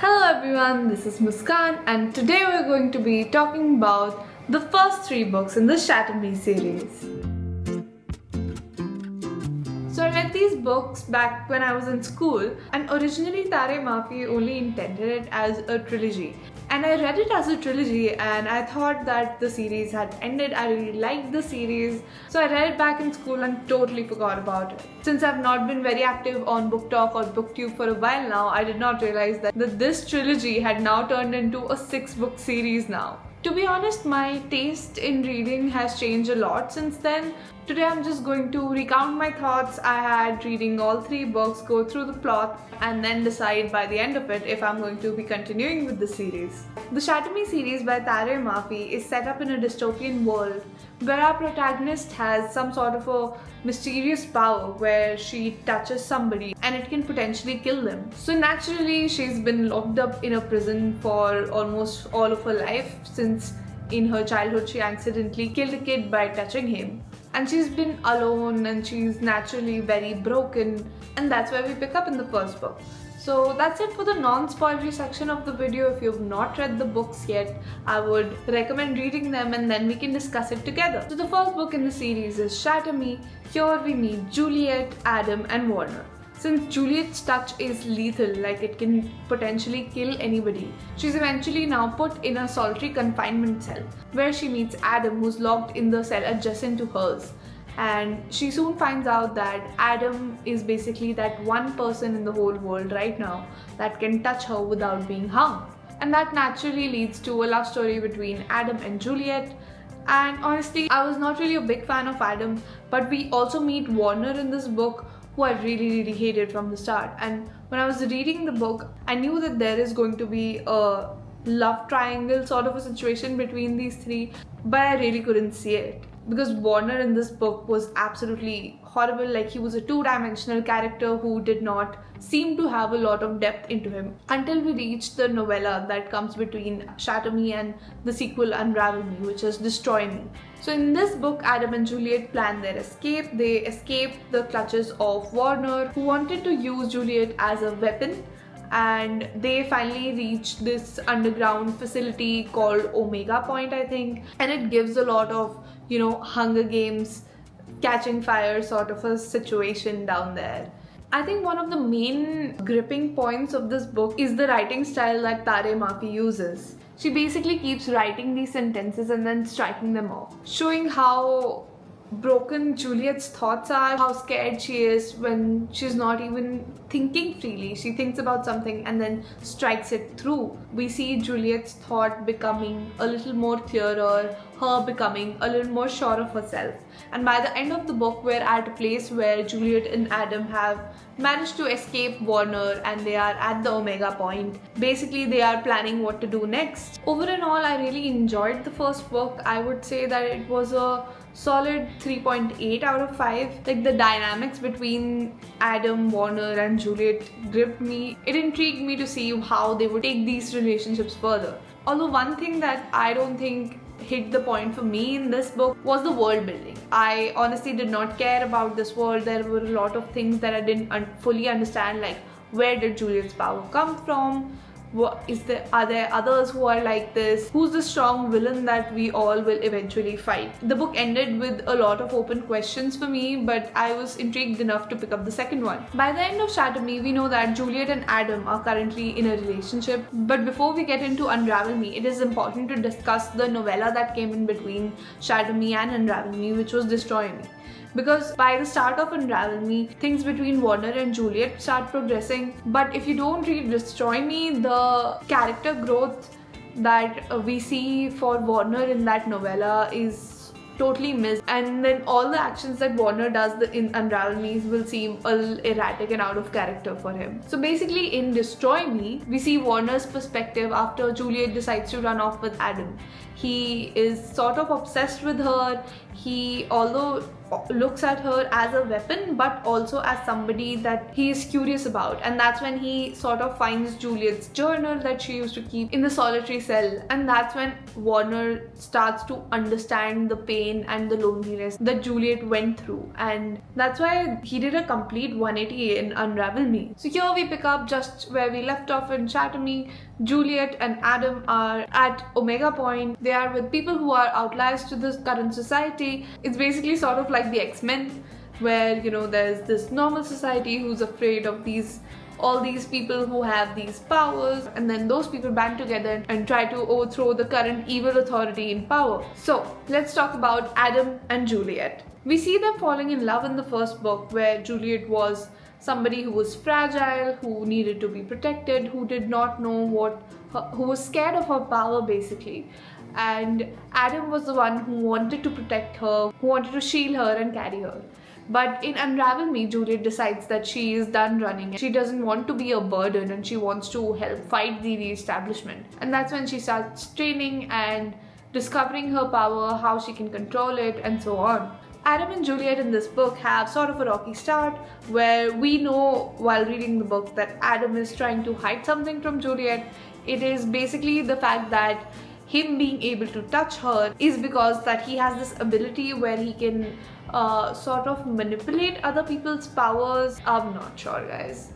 Hello everyone, this is Muskan and today we're going to be talking about the first three books in the Shatter Me series. So I read these books back when I was in school, and originally Tare Maafi only intended it as a trilogy. And I read it as a trilogy and I thought that the series had ended. I really liked the series. So I read it back in school and totally forgot about it. Since I've not been very active on BookTok or BookTube for a while now, I did not realize that this trilogy had now turned into a 6-book series now. To be honest, my taste in reading has changed a lot since then. Today I'm just going to recount my thoughts I had reading all 3 books, go through the plot, and then decide by the end of it if I'm going to be continuing with the series. The Shatter Me series by Tare Maafi is set up in a dystopian world where our protagonist has some sort of a mysterious power where she touches somebody and it can potentially kill them. So naturally she's been locked up in a prison for almost all of her life, since in her childhood she accidentally killed a kid by touching him. And she's been alone and she's naturally very broken, and that's where we pick up in the first book. So that's it for the non-spoilery section of the video. If you've not read the books yet, I would recommend reading them and then we can discuss it together. So the first book in the series is Shatter Me. Here we meet Juliet, Adam and Warner. Since Juliet's touch is lethal, like it can potentially kill anybody, she's eventually now put in a solitary confinement cell where she meets Adam, who's locked in the cell adjacent to hers. And she soon finds out that Adam is basically that one person in the whole world right now that can touch her without being harmed. And that naturally leads to a love story between Adam and Juliet. And honestly, I was not really a big fan of Adam, but we also meet Warner in this book, who I really hated from the start. And when I was reading the book, I knew that there is going to be a love triangle sort of a situation between these three, but I really couldn't see it. Because Warner in this book was absolutely horrible. Like, he was a two-dimensional character who did not seem to have a lot of depth into him until we reached the novella that comes between Shatter Me and the sequel Unravel Me, which is Destroy Me. So in this book, Adam and Juliet plan their escape. They escape the clutches of Warner, who wanted to use Juliet as a weapon. And they finally reach this underground facility called Omega Point, I think, and it gives a lot of, Hunger Games catching fire sort of a situation down there. I think one of the main gripping points of this book is the writing style that Tare Maafi uses. She basically keeps writing these sentences and then striking them off, showing how broken Juliet's thoughts are, how scared she is when she's not even thinking freely. She thinks about something and then strikes it through. We see Juliet's thought becoming a little more clearer, her becoming a little more sure of herself. And by the end of the book, we're at a place where Juliet and Adam have managed to escape Warner and they are at the Omega Point. Basically, they are planning what to do next. Overall, I really enjoyed the first book. I would say that it was a solid 3.8 out of 5. Like, the dynamics between Adam, Warner and Juliet gripped me. It intrigued me to see how they would take these relationships further. Although one thing that I don't think hit the point for me in this book was the world building. I honestly did not care about this world. There were a lot of things that I didn't fully understand, like where did Juliet's power come from? Are there others who are like this? Who's the strong villain that we all will eventually fight? The book ended with a lot of open questions for me, but I was intrigued enough to pick up the second one. By the end of Shatter Me, we know that Juliet and Adam are currently in a relationship. But before we get into Unravel Me, it is important to discuss the novella that came in between Shatter Me and Unravel Me, which was Destroy Me. Because by the start of Unravel Me, things between Warner and Juliet start progressing. But if you don't read Destroy Me, the character growth that we see for Warner in that novella is totally missed. And then all the actions that Warner does in Unravel Me will seem a little erratic and out of character for him. So basically in Destroy Me, we see Warner's perspective after Juliet decides to run off with Adam. He is sort of obsessed with her. Although looks at her as a weapon, but also as somebody that he is curious about. And that's when he sort of finds Juliet's journal that she used to keep in the solitary cell, and that's when Warner starts to understand the pain and the loneliness that Juliet went through, and that's why he did a complete 180 in Unravel Me. So here we pick up just where we left off in Shatter Me. Juliet and Adam are at Omega Point. They are with people who are outliers to this current society. It's basically sort of like the X-Men, where there's this normal society who's afraid of all these people who have these powers, and then those people band together and try to overthrow the current evil authority in power. So let's talk about Adam and Juliet. We see them falling in love in the first book, where Juliet was somebody who was fragile, who needed to be protected, who did not know who was scared of her power basically. And Adam was the one who wanted to protect her, who wanted to shield her and carry her. But in Unravel Me, Juliet decides that she is done running. She doesn't want to be a burden, and she wants to help fight the re-establishment. And that's when she starts training and discovering her power, how she can control it, and so on. Adam and Juliet in this book have sort of a rocky start, where we know while reading the book that Adam is trying to hide something from Juliet. It is basically the fact that him being able to touch her is because that he has this ability where he can sort of manipulate other people's powers. I'm not sure, guys.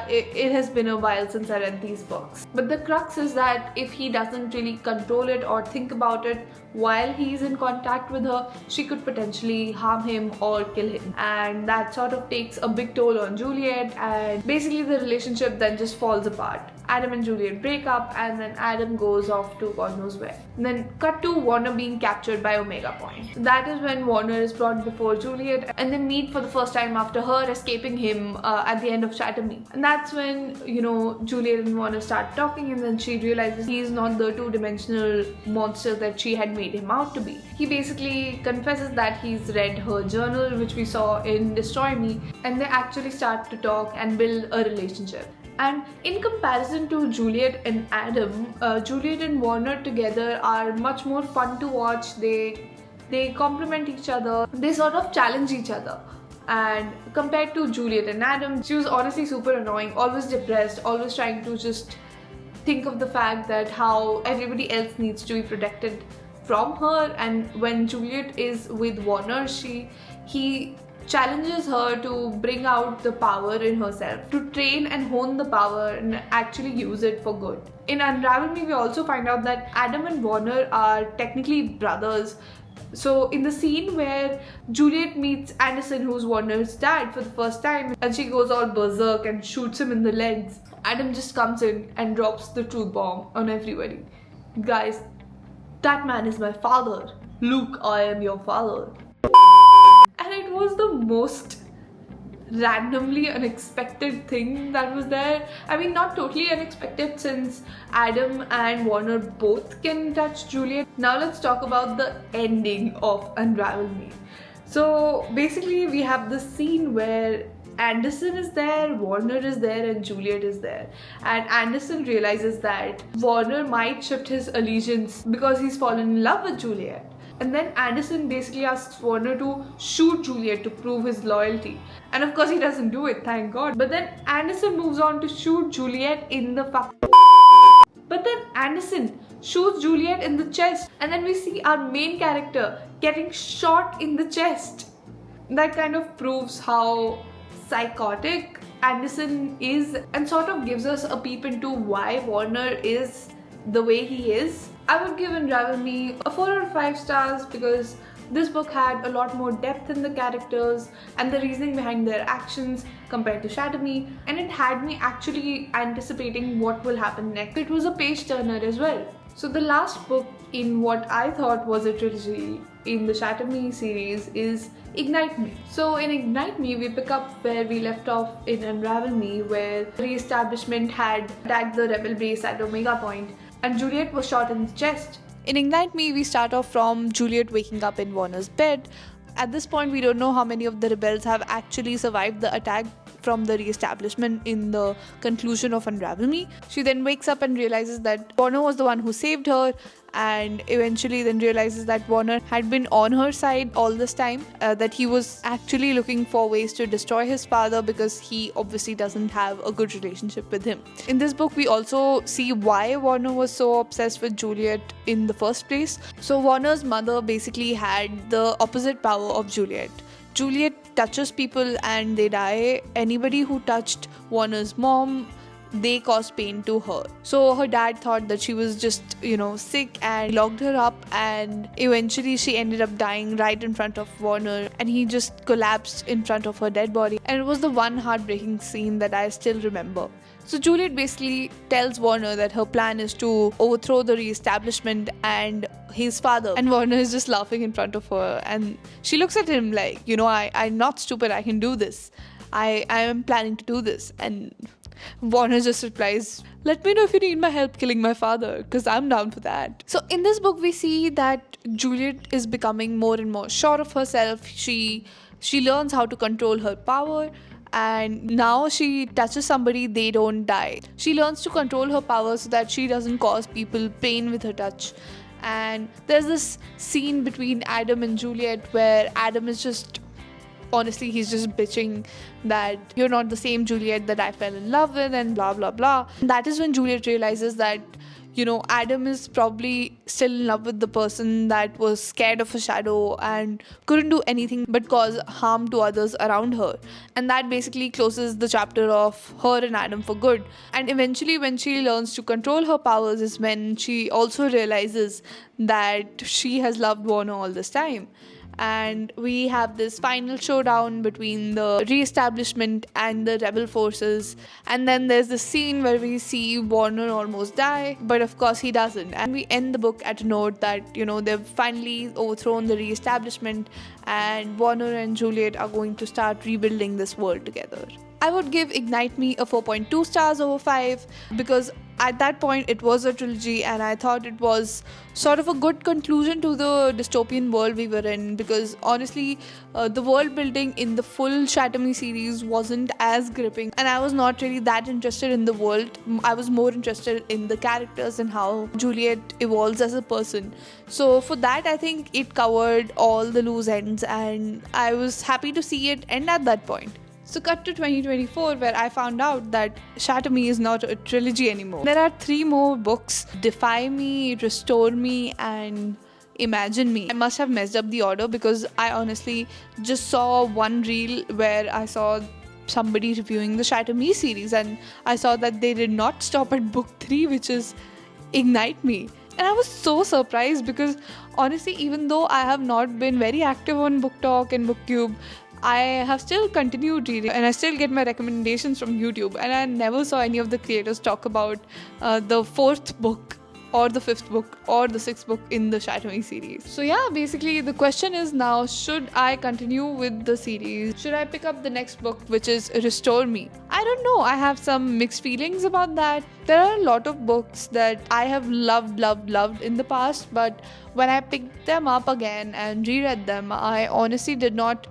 It has been a while since I read these books. But the crux is that if he doesn't really control it or think about it while he's in contact with her, she could potentially harm him or kill him. And that sort of takes a big toll on Juliet, and basically the relationship then just falls apart. Adam and Juliet break up, and then Adam goes off to God knows where. And then cut to Warner being captured by Omega Point. That is when Warner is brought before Juliet, and they meet for the first time after her escaping him at the end of Shatter Me. And that's when, Juliet and Warner start talking, and then she realizes he's not the two-dimensional monster that she had made him out to be. He basically confesses that he's read her journal, which we saw in Destroy Me, and they actually start to talk and build a relationship. And in comparison to Juliet and Adam, Juliet and Warner together are much more fun to watch. They complement each other. They sort of challenge each other. And compared to Juliet and Adam, she was honestly super annoying, always depressed, always trying to just think of the fact that how everybody else needs to be protected from her. And when Juliet is with Warner, he challenges her to bring out the power in herself, to train and hone the power and actually use it for good. In Unravel Me, we also find out that Adam and Warner are technically brothers. So in the scene where Juliet meets Anderson, who's Warner's dad, for the first time, and she goes all berserk and shoots him in the legs, Adam just comes in and drops the truth bomb on everybody. Guys, that man is my father. Luke, I am your father. And it was the most randomly unexpected thing that was there. I mean, not totally unexpected, since Adam and Warner both can touch Juliet. Now let's talk about the ending of Unravel Me. So basically we have this scene where Anderson is there, Warner is there, and Juliet is there. And Anderson realizes that Warner might shift his allegiance because he's fallen in love with Juliet. And then Anderson basically asks Warner to shoot Juliet to prove his loyalty. And of course he doesn't do it, thank God. But then Anderson moves on to shoot Juliet in the But then Anderson shoots Juliet in the chest. And then we see our main character getting shot in the chest. That kind of proves how psychotic Anderson is, and sort of gives us a peep into why Warner is the way he is. I would give Unravel Me a 4 out of 5 stars because this book had a lot more depth in the characters and the reasoning behind their actions compared to Shatter Me, and it had me actually anticipating what will happen next. It was a page turner as well. So the last book in what I thought was a trilogy in the Shatter Me series is Ignite Me. So in Ignite Me, we pick up where we left off in Unravel Me, where the re-establishment had attacked the rebel base at Omega Point and Juliet was shot in the chest. In Ignite Me, we start off from Juliet waking up in Warner's bed. At this point, we don't know how many of the rebels have actually survived the attack from the re-establishment in the conclusion of Unravel Me. She then wakes up and realizes that Warner was the one who saved her, and eventually then realizes that Warner had been on her side all this time, that he was actually looking for ways to destroy his father because he obviously doesn't have a good relationship with him. In this book, we also see why Warner was so obsessed with Juliet in the first place. So Warner's mother basically had the opposite power of Juliet. Juliet touches people and they die. Anybody who touched Warner's mom, they caused pain to her. So her dad thought that she was just, sick, and locked her up, and eventually she ended up dying right in front of Warner, and he just collapsed in front of her dead body. And it was the one heartbreaking scene that I still remember. So Juliet basically tells Warner that her plan is to overthrow the re-establishment and his father. And Warner is just laughing in front of her. And she looks at him like, I'm not stupid, I can do this. I am planning to do this. And Warner just replies, let me know if you need my help killing my father, because I'm down for that. So in this book, we see that Juliet is becoming more and more sure of herself. She learns how to control her power, and now she touches somebody, they don't die. She learns to control her power so that she doesn't cause people pain with her touch. And there's this scene between Adam and Juliet where Adam is just, honestly, he's just bitching that you're not the same Juliet that I fell in love with, and blah blah blah. And that is when Juliet realizes that Adam is probably still in love with the person that was scared of a shadow and couldn't do anything but cause harm to others around her. And that basically closes the chapter of her and Adam for good. And eventually, when she learns to control her powers, is when she also realizes that she has loved Warner all this time. And we have this final showdown between the re-establishment and the rebel forces. And then there's the scene where we see Warner almost die, but of course he doesn't. And we end the book at a note that, they've finally overthrown the re-establishment, and Warner and Juliet are going to start rebuilding this world together. I would give Ignite Me a 4.2 stars over 5 because at that point it was a trilogy, and I thought it was sort of a good conclusion to the dystopian world we were in, because honestly the world building in the full Shatter Me series wasn't as gripping, and I was not really that interested in the world. I was more interested in the characters and how Juliet evolves as a person. So for that, I think it covered all the loose ends, and I was happy to see it end at that point. So cut to 2024, where I found out that Shatter Me is not a trilogy anymore. There are 3 more books: Defy Me, Restore Me, and Imagine Me. I must have messed up the order because I honestly just saw one reel where I saw somebody reviewing the Shatter Me series, and I saw that they did not stop at book 3, which is Ignite Me. And I was so surprised because honestly, even though I have not been very active on BookTok and BookTube, I have still continued reading, and I still get my recommendations from YouTube, and I never saw any of the creators talk about the 4th book or the 5th book or the 6th book in the Shatter Me series. So yeah, basically the question is now, should I continue with the series? Should I pick up the next book, which is Restore Me? I don't know. I have some mixed feelings about that. There are a lot of books that I have loved in the past, but when I picked them up again and reread them, I honestly did not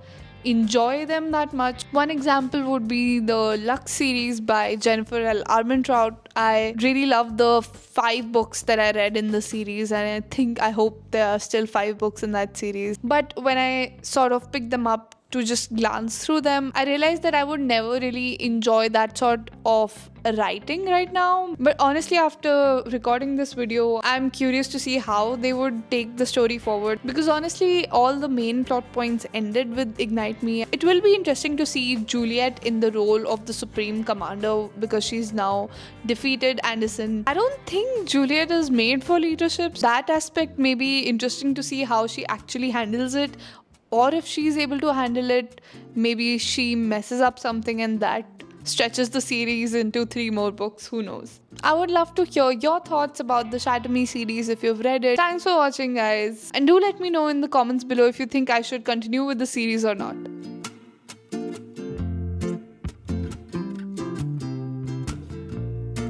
enjoy them that much. One example would be the Lux series by Jennifer L. Armentrout. I really love the 5 books that I read in the series, and I hope there are still 5 books in that series. But when I sort of picked them up to just glance through them, I realized that I would never really enjoy that sort of writing right now. But honestly, after recording this video, I'm curious to see how they would take the story forward, because honestly, all the main plot points ended with Ignite Me. It will be interesting to see Juliet in the role of the Supreme Commander, because she's now defeated Anderson. I don't think Juliet is made for leadership. That aspect may be interesting to see how she actually handles it. Or if she's able to handle it, maybe she messes up something and that stretches the series into 3 more books. Who knows? I would love to hear your thoughts about the Shatter Me series if you've read it. Thanks for watching, guys. And do let me know in the comments below if you think I should continue with the series or not.